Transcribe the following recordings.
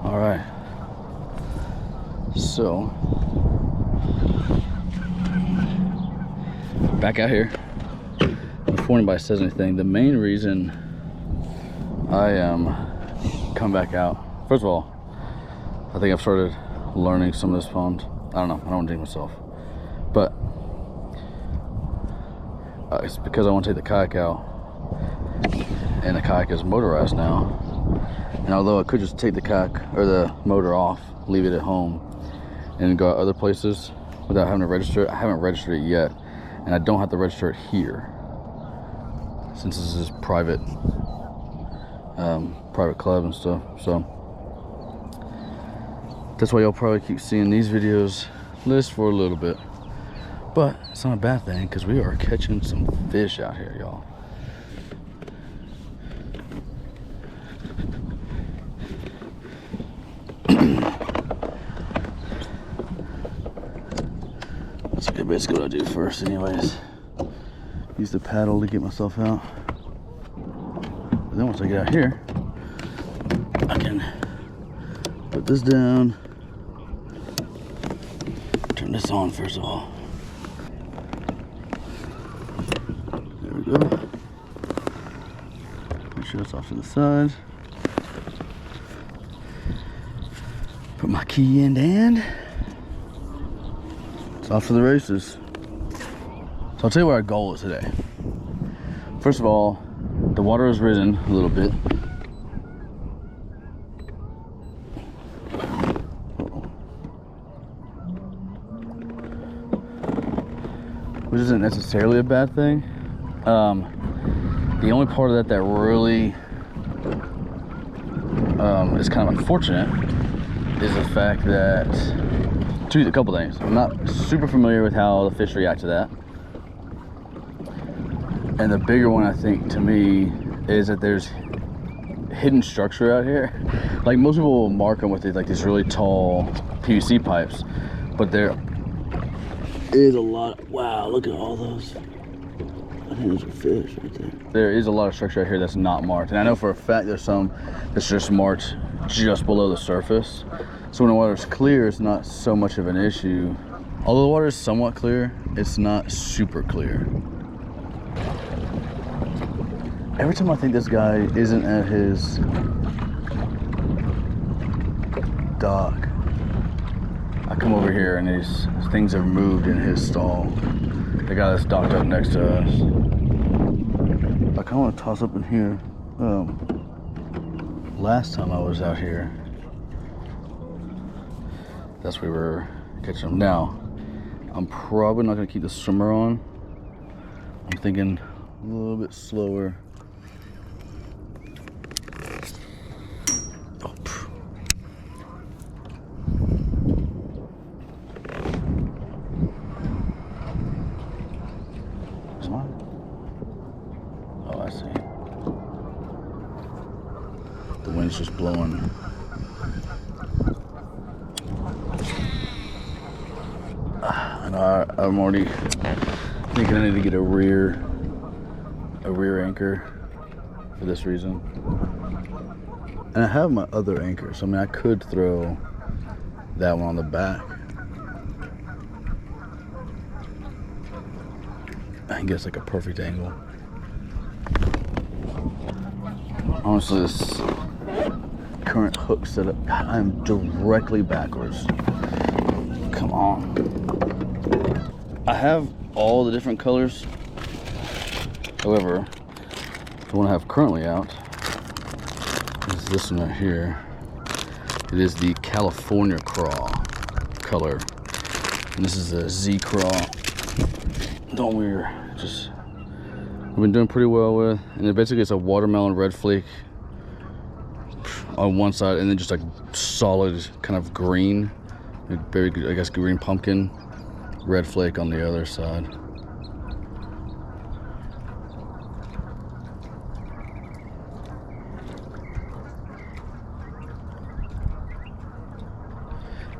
All right. So, back out here. Before anybody says anything, the main reason I am coming back out, first of all, I think I've started learning some of this pond. I don't know, I don't want to jinx myself, but it's because I want to take the kayak out, and the kayak is motorized now. And although I could just take the kayak or the motor off, leave it at home, and go out other places without having to register it, I haven't registered it yet, and I don't have to register it here since this is private club and stuff. So that's why y'all probably keep seeing these videos list for a little bit, but it's not a bad thing because we are catching some fish out here, y'all. That's basically what I do first anyways. Use the paddle to get myself out. And then once I get out here, I can put this down. Turn this on first of all. There we go. Make sure it's off to the side. Put my key in and it's off to the races. So I'll tell you what our goal is today. First of all, the water has risen a little bit. Which isn't necessarily a bad thing. The only part of that really is kind of unfortunate is the fact that, a couple things. I'm not super familiar with how the fish react to that. And the bigger one, I think, to me, is that there's hidden structure out here. Like, most people will mark them with like these really tall PVC pipes, but there is a lot. Wow, look at all those. I think those are fish right there. There is a lot of structure out here that's not marked, and I know for a fact there's some that's just marked just below the surface. So when the water's clear, it's not so much of an issue. Although the water is somewhat clear, it's not super clear. Every time I think this guy isn't at his dock, I come over here and these things have moved in his stall. The guy that's docked up next to us. I kind of want to toss up in here. Last time I was out here, that's where we were catching them. Now, I'm probably not going to keep the swimmer on. I'm thinking a little bit slower. Oh, Where's mine? Oh, I see. The wind's just blowing. And I'm already thinking I need to get a rear anchor for this reason. And I have my other anchor, so I mean I could throw that one on the back. I can get like a perfect angle. Honestly, this current hook setup, God, I'm directly backwards. Come on. I have all the different colors. However, the one I have currently out is this one right here. It is the California Craw color. And this is a Z Craw. Don't we've been doing pretty well with. And it basically it's a watermelon red flake on one side, and then just like solid kind of green, very, I guess, green pumpkin red flake on the other side.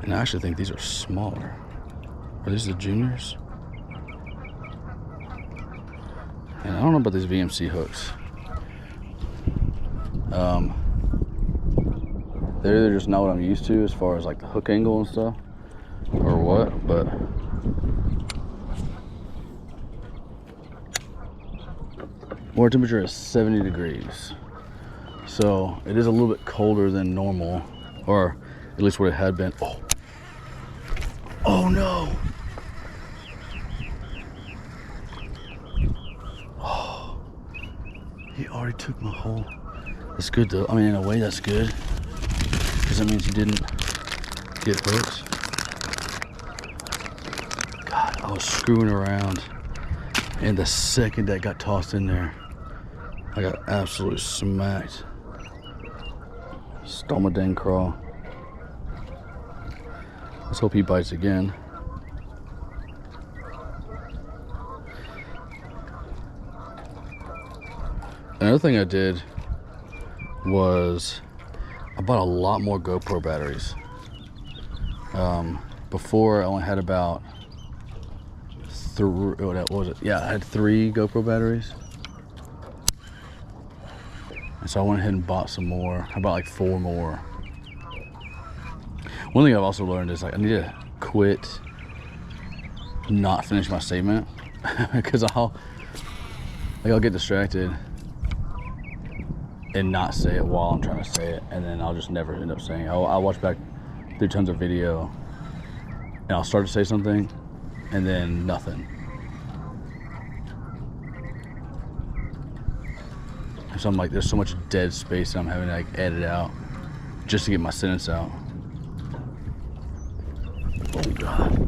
And I actually think these are smaller. Are these the juniors? And I don't know about these VMC hooks. they're either just not what I'm used to as far as like the hook angle and stuff, or what, but water temperature is 70 degrees. So it is a little bit colder than normal, or at least what it had been. Oh, oh no. Oh, he already took my hole. That's good though. I mean, in a way that's good, because that means he didn't get hooked. God, I was screwing around, and the second that got tossed in there, I got absolutely smacked. Stole my dang crawl. Let's hope he bites again. Another thing I did was I bought a lot more GoPro batteries. Before I only had about what was it? Yeah, I had 3 GoPro batteries. And so I went ahead and bought some more. I bought like 4 more. One thing I've also learned is like I need to quit not finish my statement because I'll get distracted and not say it while I'm trying to say it, and then I'll just never end up saying it. I'll watch back through tons of video and I'll start to say something and then nothing. So I'm like, there's so much dead space that I'm having to like edit out just to get my sentence out. Oh God.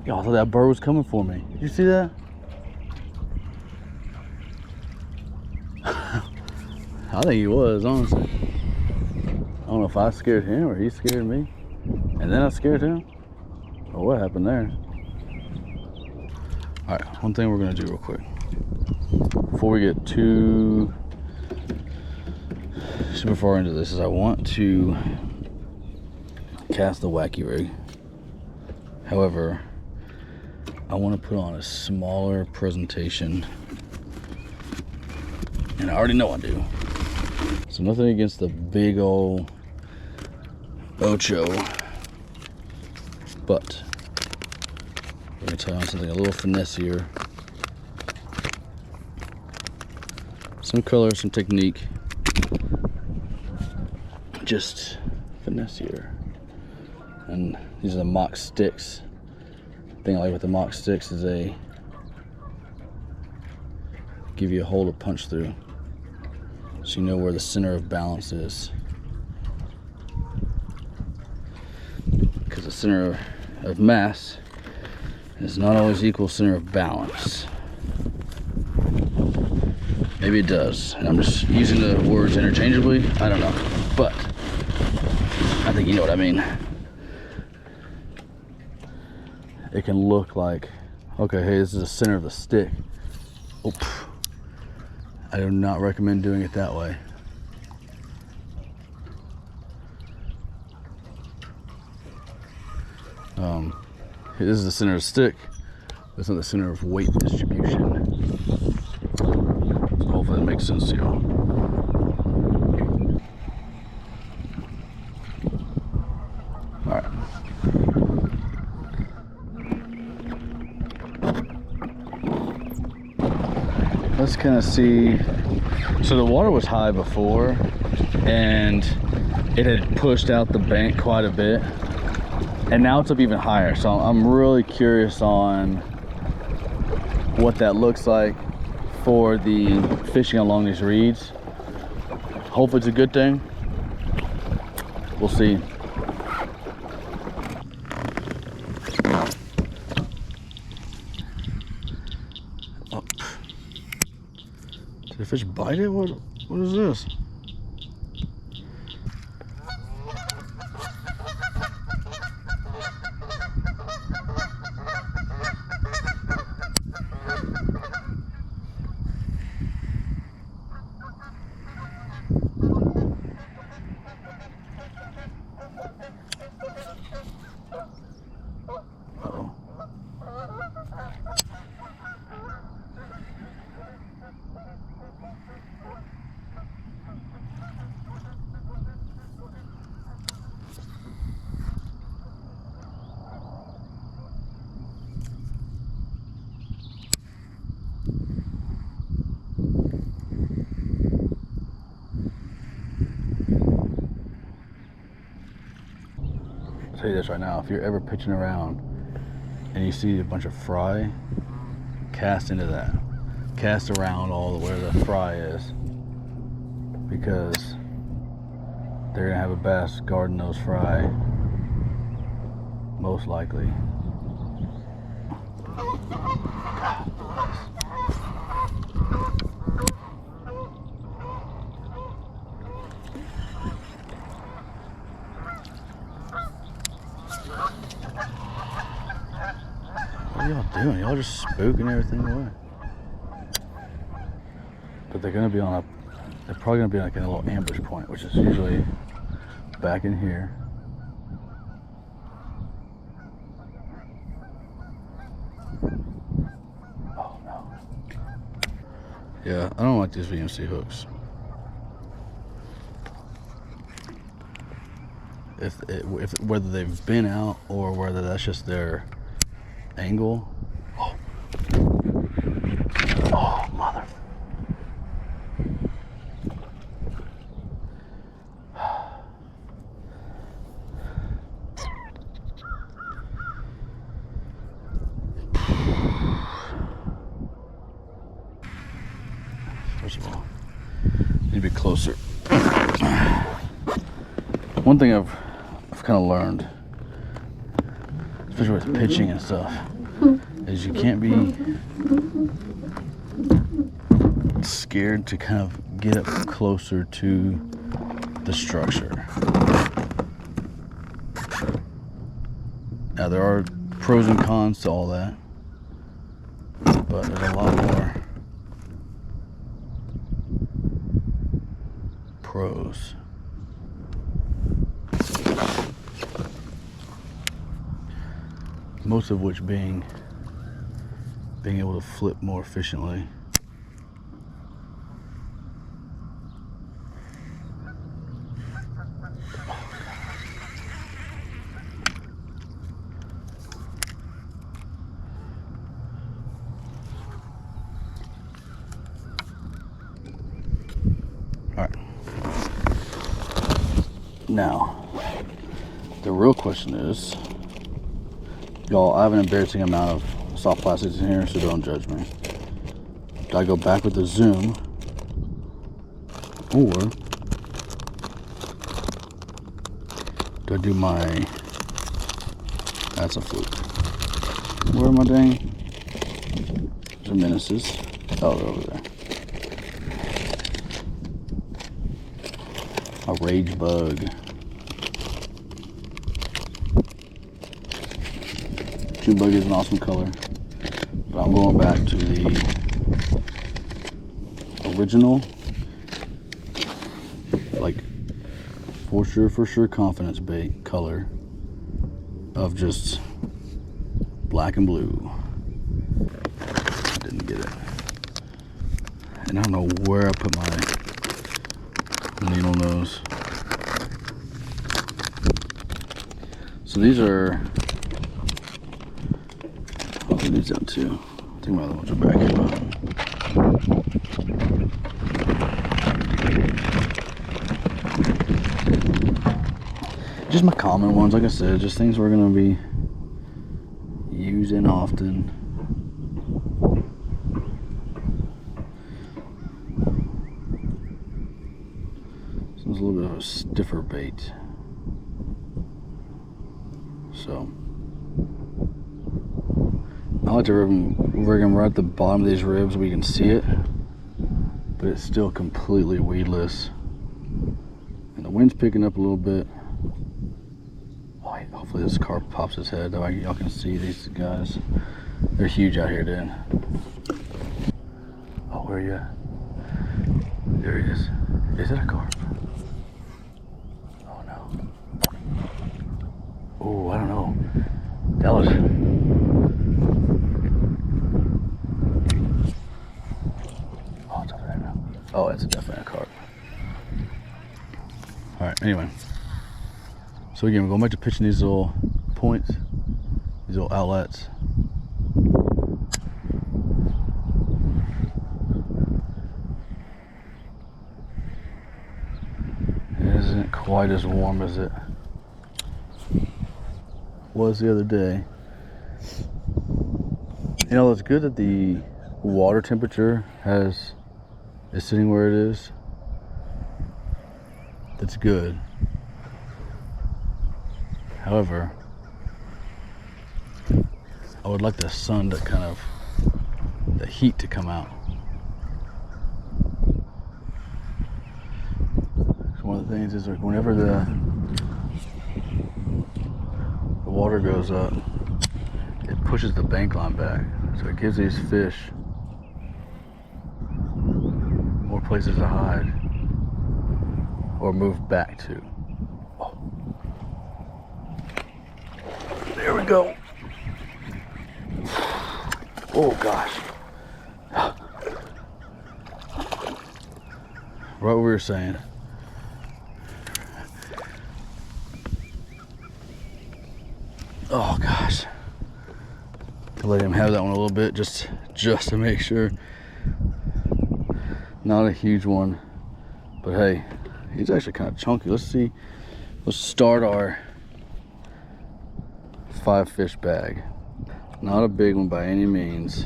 Yo, I thought that bird was coming for me. Did you see that? I think he was, honestly. I don't know if I scared him or he scared me. And then I scared him. Or what happened there? Alright, one thing we're gonna do real quick. Before we get too super far into this, is I want to cast the Wacky rig. However, I want to put on a smaller presentation. And I already know I do. So nothing against the big old Ocho, but let me try on something a little finessier. Some color, some technique, just finessier. And these are the mock sticks. The thing I like with the mock sticks is they give you a hole to punch through, so you know where the center of balance is. Because the center of mass is not always equal center of balance. Maybe it does, and I'm just using the words interchangeably. I don't know, but I think you know what I mean. It can look like, okay, hey, this is the center of the stick. Oop. I do not recommend doing it that way. This is the center of the stick. It's not the center of weight distribution. So hopefully that makes sense to you. All right. Let's kind of see. So the water was high before, and it had pushed out the bank quite a bit, and now it's up even higher. So I'm really curious on what that looks like for the fishing along these reeds. Hopefully it's a good thing. We'll see. Oh. Did the fish bite it? What is this? tell you this right now, if you're ever pitching around and you see a bunch of fry, cast into that. Cast around all the where the fry is, because they're gonna have a bass guarding those fry, most likely. What are y'all doing? Y'all just spooking everything away. But they're gonna be on a, they're probably gonna be like in a little ambush point, which is usually back in here. Oh no. Yeah, I don't like these VMC hooks. If whether they've been out or whether that's just their angle. Oh, oh mother. First of all, need to be closer. One thing I've kind of learned, especially with pitching and stuff, is you can't be scared to kind of get up closer to the structure. Now there are pros and cons to all that, but there's a lot more pros. Most of which being able to flip more efficiently. All right. Now, the real question is, y'all, I have an embarrassing amount of soft plastics in here, so don't judge me. Do I go back with the zoom, or do I do my, that's a fluke. Where are my dang, there's a menaces. Oh, they're over there. A rage bug. June bug is an awesome color, but I'm going back to the original, like for sure confidence bait color of just black and blue. I didn't get it, and I don't know where I put my needle nose. So these are, I'll put these out too. I think my other ones are back here. Just my common ones, like I said, just things we're gonna be using often. This one's a little bit of a stiffer bait. So I like to rig them right at the bottom of these ribs where you can see it, but it's still completely weedless. And the wind's picking up a little bit. Oh, hopefully this carp pops his head. Y'all can see these guys. They're huge out here, dude. Oh, where are you at? There he is. Is it a carp? Oh no. Oh, I don't know. That was... Oh, it's over there now. Oh, it's definitely a carp. Alright, anyway. So again, we're going back to pitching these little points, these little outlets. It isn't quite as warm as it was the other day. You know, it's good that the water temperature is sitting where it is. That's good. However, I would like the sun to kind of, the heat to come out. So one of the things is like whenever the water goes up, it pushes the bank line back. So it gives these fish more places to hide or move back to. Oh. There we go. Oh gosh. Right what we were saying. Oh gosh. Let him have that one a little bit just to make sure. Not a huge one, but hey, he's actually kind of chunky. Let's see. Let's start our 5-fish bag. Not a big one by any means.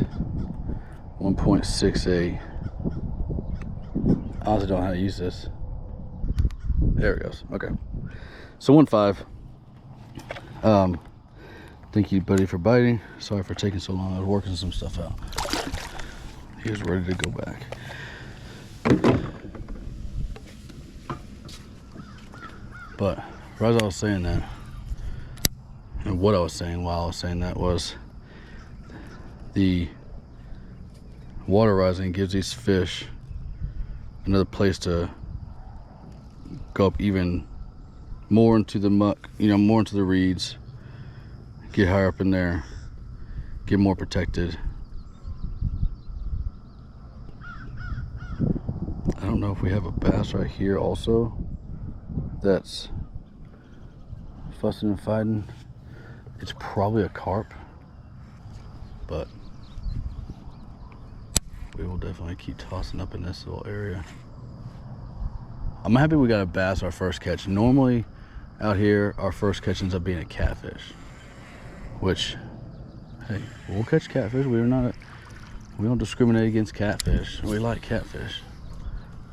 1.68. I honestly don't know how to use this. There it goes. Okay. So 1.5. Thank you, buddy, for biting. Sorry for taking so long. I was working some stuff out. He was ready to go back. But right as I was saying that, and what I was saying while I was saying that was the water rising gives these fish another place to go up even more into the muck, you know, more into the reeds, get higher up in there, get more protected. I don't know if we have a bass right here also that's fussing and fighting. It's probably a carp, but we will definitely keep tossing up in this little area. I'm happy we got a bass our first catch. Normally out here our first catch ends up being a catfish, which, hey, we'll catch catfish. We don't discriminate against catfish. We like catfish.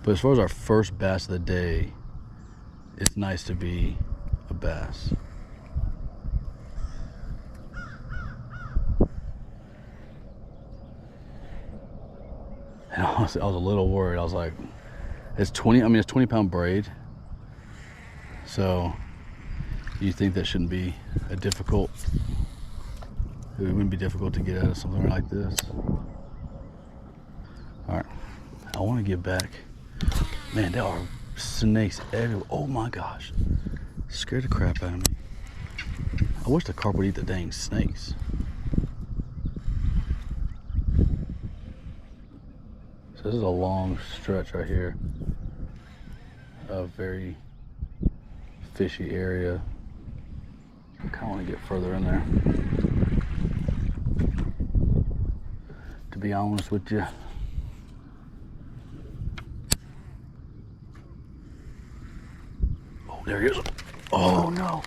But as far as our first bass of the day, it's nice to be a bass. And honestly, I was a little worried. I was like, it's 20-pound braid. So you think that shouldn't be it wouldn't be difficult to get out of something like this. All right, I want to get back. Man, there are snakes everywhere. Oh my gosh, scared the crap out of me. I wish the carp would eat the dang snakes. So this is a long stretch right here, a very fishy area. I kind of want to get further in there, to be honest with you. Oh, there he is. Oh no.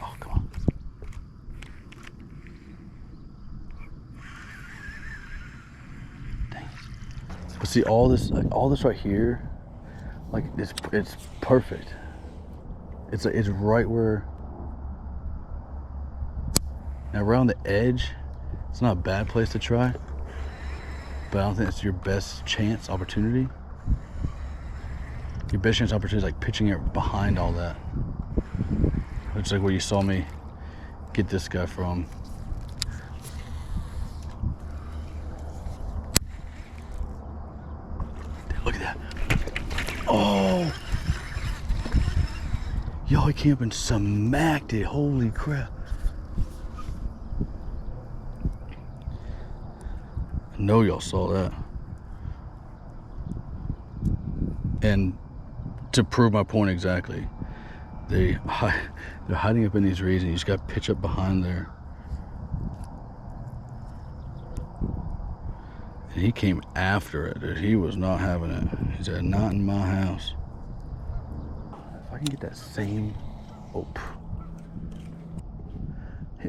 Oh, come on. Dang. But see, all this right here, like it's perfect. It's right where. Now around the edge, it's not a bad place to try, but I don't think it's your best chance opportunity. Your best chance opportunity is like pitching it behind all that. Which is like where you saw me get this guy from. Look at that. Oh! Yo, he came up and smacked it. Holy crap. I know y'all saw that. And to prove my point exactly, they're hiding up in these reeds, and you just got to pitch up behind there And he came after it, dude. He was not having it. He said, not in my house. If I can get that same... Oh.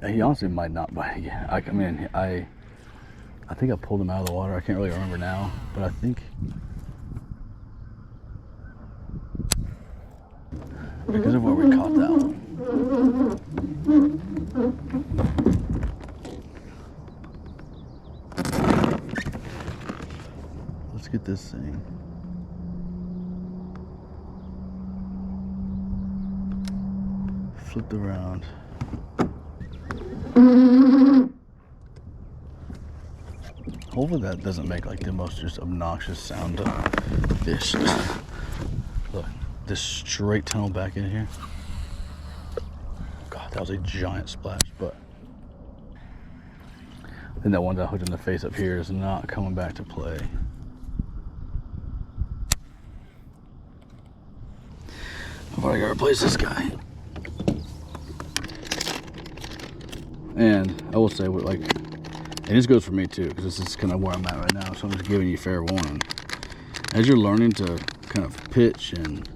He honestly might not bite again. I mean, I think I pulled him out of the water. I can't really remember now, but I think... because of where we caught that one. Let's get this thing. Flipped around. Hopefully that doesn't make like the most just obnoxious sound to fish. Look, this straight tunnel back in here. God, that was a giant splash, but I think that one that I hooked in the face up here is not coming back to play. I've already got to replace this guy. And I will say, like, and this goes for me too, because this is kind of where I'm at right now, so I'm just giving you fair warning. As you're learning to kind of pitch and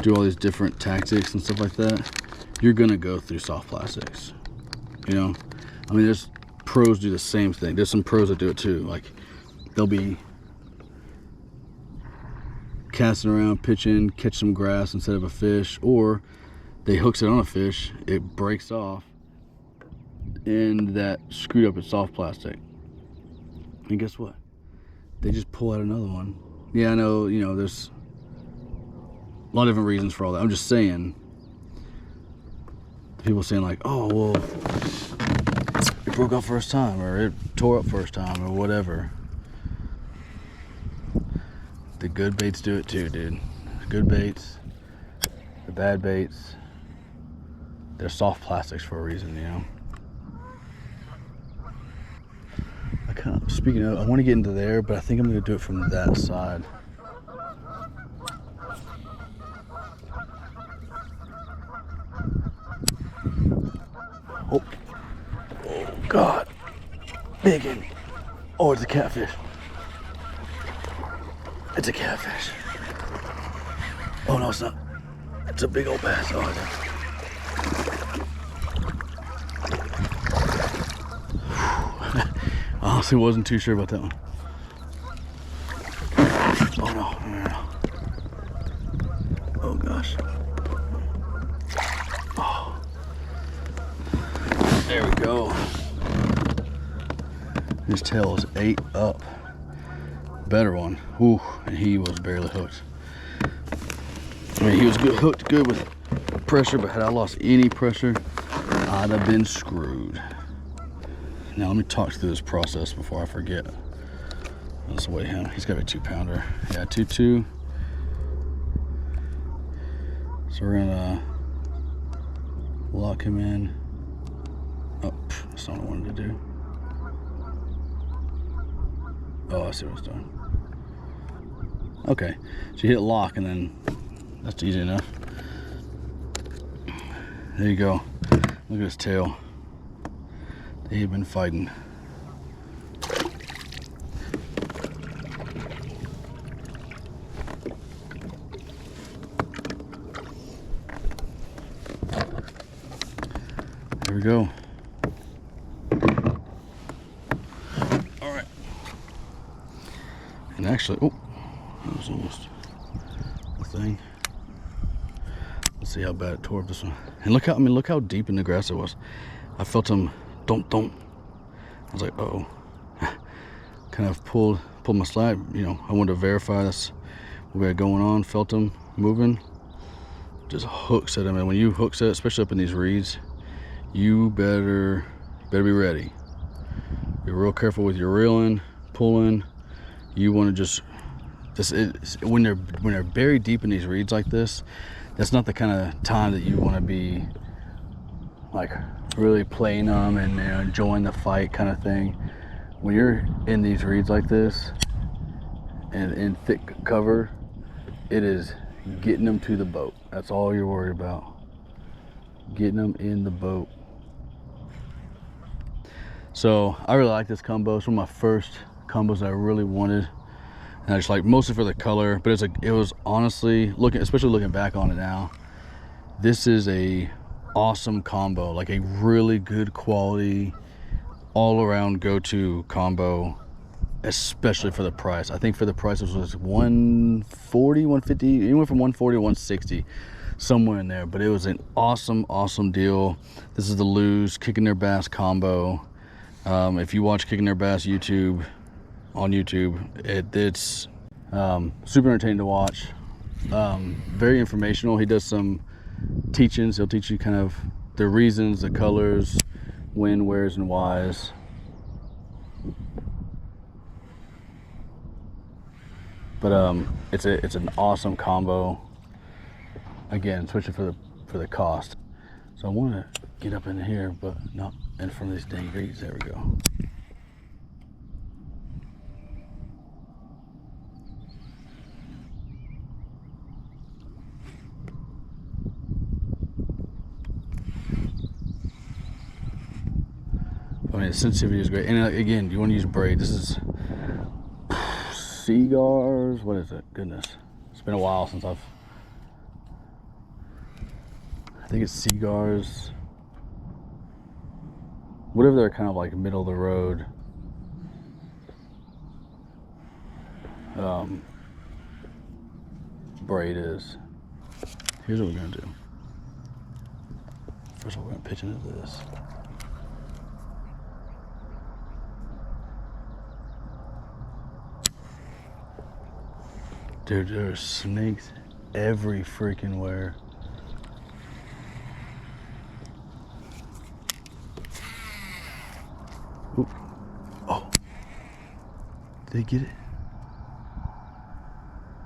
do all these different tactics and stuff like that, you're gonna go through soft plastics. You know, I mean, there's pros do the same thing. There's some pros that do it too. Like, they'll be casting around, pitching, catch some grass instead of a fish, or they hooks it on a fish, it breaks off, and that screwed up its soft plastic. And guess what? They just pull out another one. Yeah, I know, you know, there's a lot of different reasons for all that. I'm just saying, people saying like, oh, well, it broke off first time, or it tore up first time, or whatever. The good baits do it too, dude. Good baits, the bad baits, they're soft plastics for a reason, you know? Speaking of, I want to get into there, but I think I'm going to do it from that side. Oh, oh God, big one. Oh, it's a catfish. It's a catfish. Oh no, it's not. It's a big old bass. Oh, it's I honestly wasn't too sure about that one. Oh no. Oh gosh. Oh. There we go. His tail is 8 up. Better one. Ooh, and he was barely hooked. I mean, he was hooked good with pressure, but had I lost any pressure, I'd have been screwed. Now let me talk through this process before I forget. Let's weigh him. He's got to be a 2-pounder. Yeah, 2.2. So we're gonna lock him in. Oh, that's not what I wanted to do. Oh, I see what it's doing. Okay, so you hit lock and then that's easy enough. There you go. Look at his tail. They've been fighting. There we go. All right. And actually, oh, that was almost the thing. Let's see how bad it tore up this one. And look how, I mean, look how deep in the grass it was. I felt him. Don't. I was like, uh-oh. Kind of pulled my slide. You know, I wanted to verify that's what we had going on. Felt him moving. Just hook set him. And when you hook set, especially up in these reeds, you better be ready. Be real careful with your reeling, pulling. You want to just when they're buried deep in these reeds like this, that's not the kind of time that you want to be like really playing them and, you know, enjoying the fight kind of thing. When you're in these reeds like this and in thick cover, it is getting them to the boat. That's all you're worried about. Getting them in the boat. So I really like this combo. It's one of my first combos that I really wanted, and I just like mostly for the color. But it was honestly especially looking back on it now, this is a awesome combo, like a really good quality, all around go-to combo, especially for the price. I think for the price it was 140, 150, anywhere from 140 to 160, somewhere in there. But it was an awesome deal. This is the Lose Kicking Their Bass combo. If you watch Kicking Their Bass on YouTube, it's super entertaining to watch. Very informational. He does some teachings. He'll teach you kind of the reasons, the colors, when, wheres, and whys. But it's an awesome combo. Again, especially for the cost. So I want to get up in here, but not in front of these dang greens. There we go. I mean, the sensitivity is great. And again, you want to use braid. This is Cigars. What is it? Goodness, it's been a while since I think it's Cigars. Whatever they're kind of like middle of the road. Braid is. Here's what we're gonna do. First of all, we're gonna pitch into this. Dude, there's snakes every freaking where. Oop. Oh. Did they get it?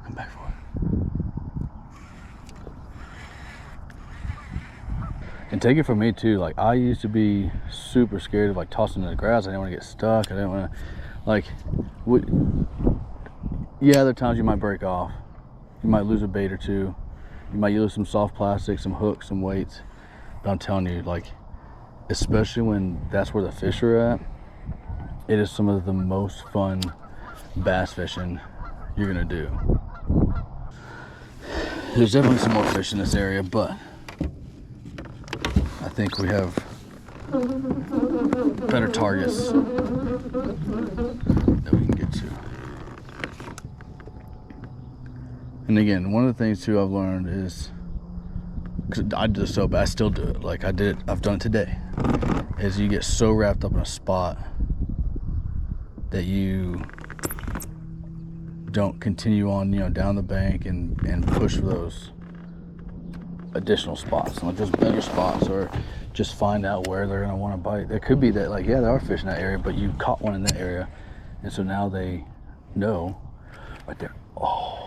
Come back for it. And take it from me too, like I used to be super scared of like tossing in the grass. I didn't want to get stuck. I didn't want to, like, yeah, there are times you might break off. You might lose a bait or two. You might lose some soft plastic, some hooks, some weights. But I'm telling you, like, especially when that's where the fish are at, it is some of the most fun bass fishing you're gonna do. There's definitely some more fish in this area, but I think we have better targets that we can get to. And again, one of the things too I've learned is, because I do this so bad, I still do it. Like I've done it today. Is you get so wrapped up in a spot that you don't continue on, down the bank and push for those additional spots, like those better spots, or just find out where they're gonna want to bite. There could be that, like, yeah, there are fish in that area, but you caught one in that area, and so now they know right there. Oh.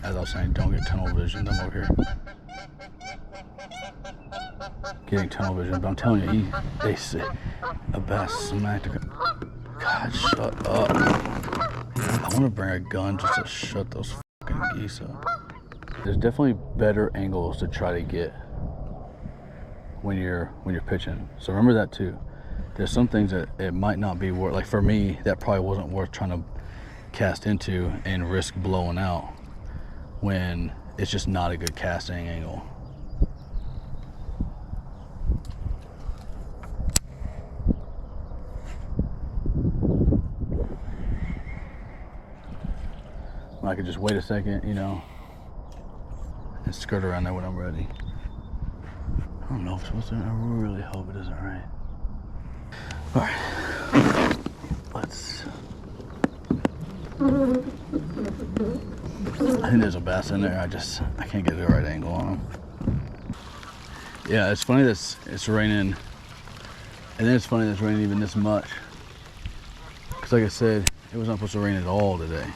As I was saying, don't get tunnel vision. I'm over here getting tunnel vision, but I'm telling you, they say a bass smacked a... God, shut up. I want to bring a gun just to shut those fucking geese up. There's definitely better angles to try to get when you're pitching. So remember that too. There's some things that it might not be worth, like for me, that probably wasn't worth trying to cast into and risk blowing out when it's just not a good casting angle. I could just wait a second, and skirt around there when I'm ready. I don't know if it's supposed to. I really hope it isn't right. All right, let's. I think there's a bass in there. I can't get the right angle on him. Yeah, it's funny that it's raining, and then it's funny that it's raining even this much. Because like I said, it was not supposed to rain at all today.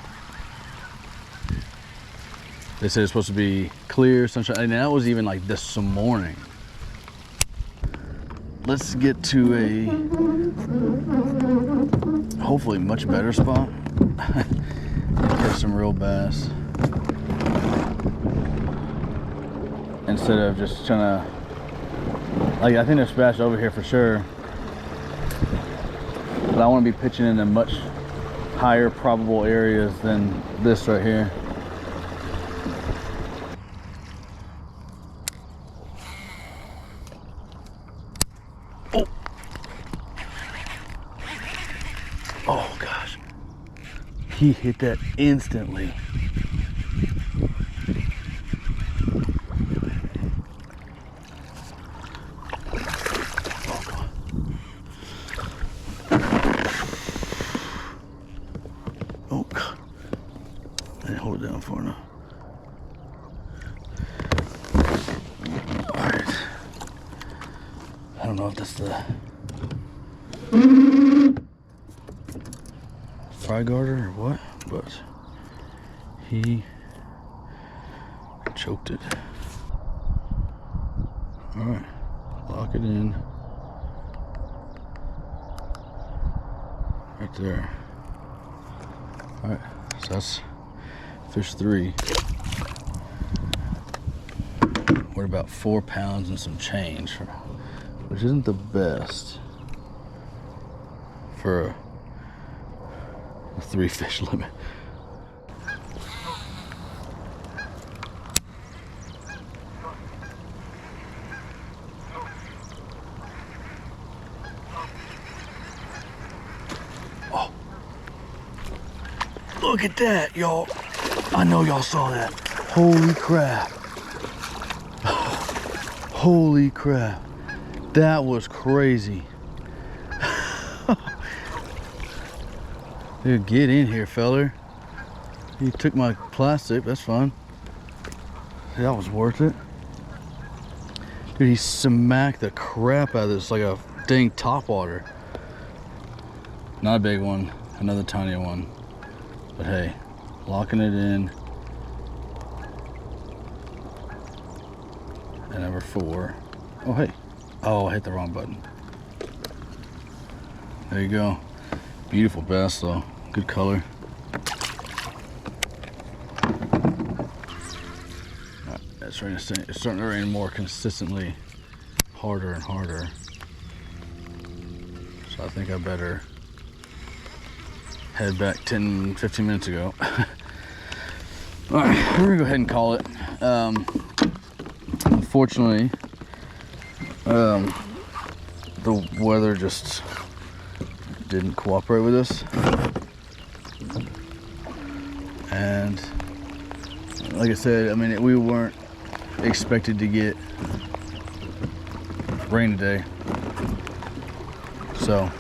They said it's supposed to be clear, sunshine, and that was even like this morning. Let's get to a hopefully much better spot. Catch some real bass. instead of just trying to, like, I think there's bass over here for sure, but I want to be pitching into much higher probable areas than this right here. Oh, oh gosh, he hit that instantly. Oh God, I didn't hold it down for enough. All right, I don't know if that's the fry garter or what, but he choked it. All right, lock it in right there. All right, so that's fish 3. We're about 4 pounds and some change, which isn't the best for a 3 fish limit. Oh, look at that, y'all. I know y'all saw that. Holy crap. Holy crap. That was crazy. Dude, get in here, feller. You took my plastic, that's fine. That was worth it. Dude, he smacked the crap out of this like a dang topwater. Not a big one, another tiny one. But hey, locking it in. And number 4. Oh, hey. Oh, I hit the wrong button. There you go. Beautiful bass though. Good color. It's starting to rain more consistently, harder and harder. So I think I better head back 10-15 minutes ago. All right, we're gonna go ahead and call it. Unfortunately, the weather just didn't cooperate with us, and like I said, I mean, we weren't expected to get rain today, so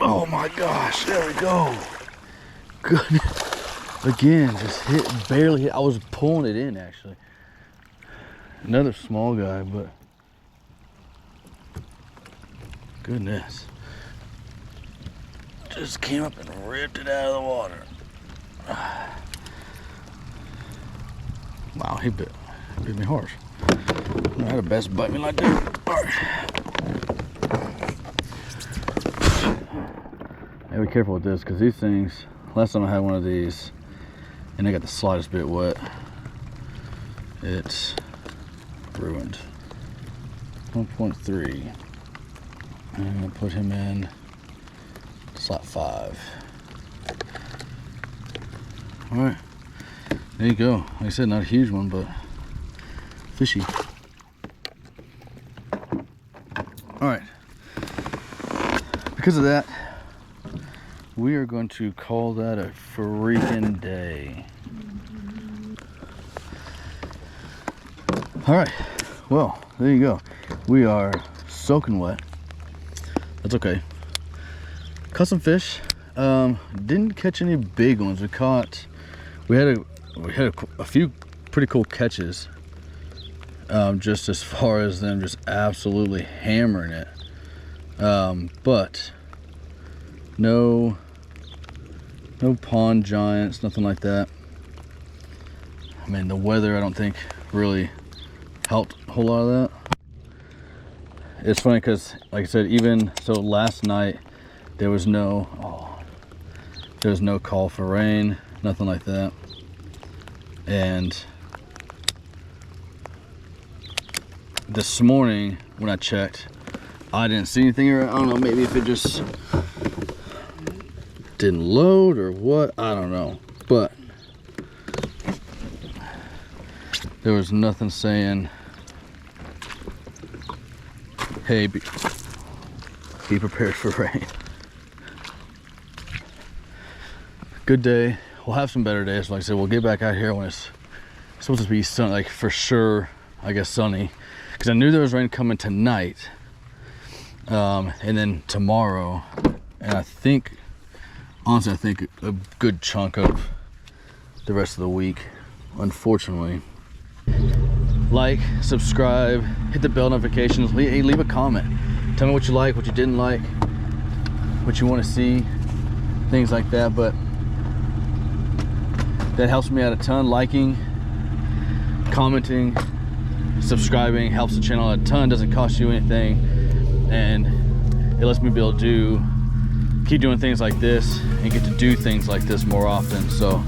oh my gosh, there we go. Good. Again, just barely hit. I was pulling it in actually. Another small guy, but goodness. Just came up and ripped it out of the water. Wow, he bit me harsh. I had a bass bite me like that. All right. Be careful with this, because these things, last time I had one of these and they got the slightest bit wet, it's ruined. 1.3. I'm gonna put him in slot 5. All right, there you go. Like I said, not a huge one, but fishy. All right, because of that, we are going to call that a freaking day. All right, well, there you go. We are soaking wet. That's okay. Caught some fish. Didn't catch any big ones. We had a few pretty cool catches. just as far as them just absolutely hammering it. But no pond giants, nothing like that. I mean, the weather I don't think really helped a whole lot of that. It's funny because, like I said, even so last night there was no call for rain, nothing like that. And this morning when I checked, I didn't see anything, or I don't know, maybe if it just didn't load or what, I don't know. But there was nothing saying, hey, be prepared for rain. Good day. We'll have some better days. Like I said, we'll get back out here when it's supposed to be sunny, like for sure, I guess sunny. Because I knew there was rain coming tonight, and then tomorrow. And I think, honestly, I think a good chunk of the rest of the week, unfortunately. Like, subscribe, hit the bell notifications, leave a comment. Tell me what you like, what you didn't like, what you want to see, things like that. But that helps me out a ton. Liking, commenting, subscribing helps the channel a ton. Doesn't cost you anything, and it lets me be able to keep doing things like this and get to do things like this more often. So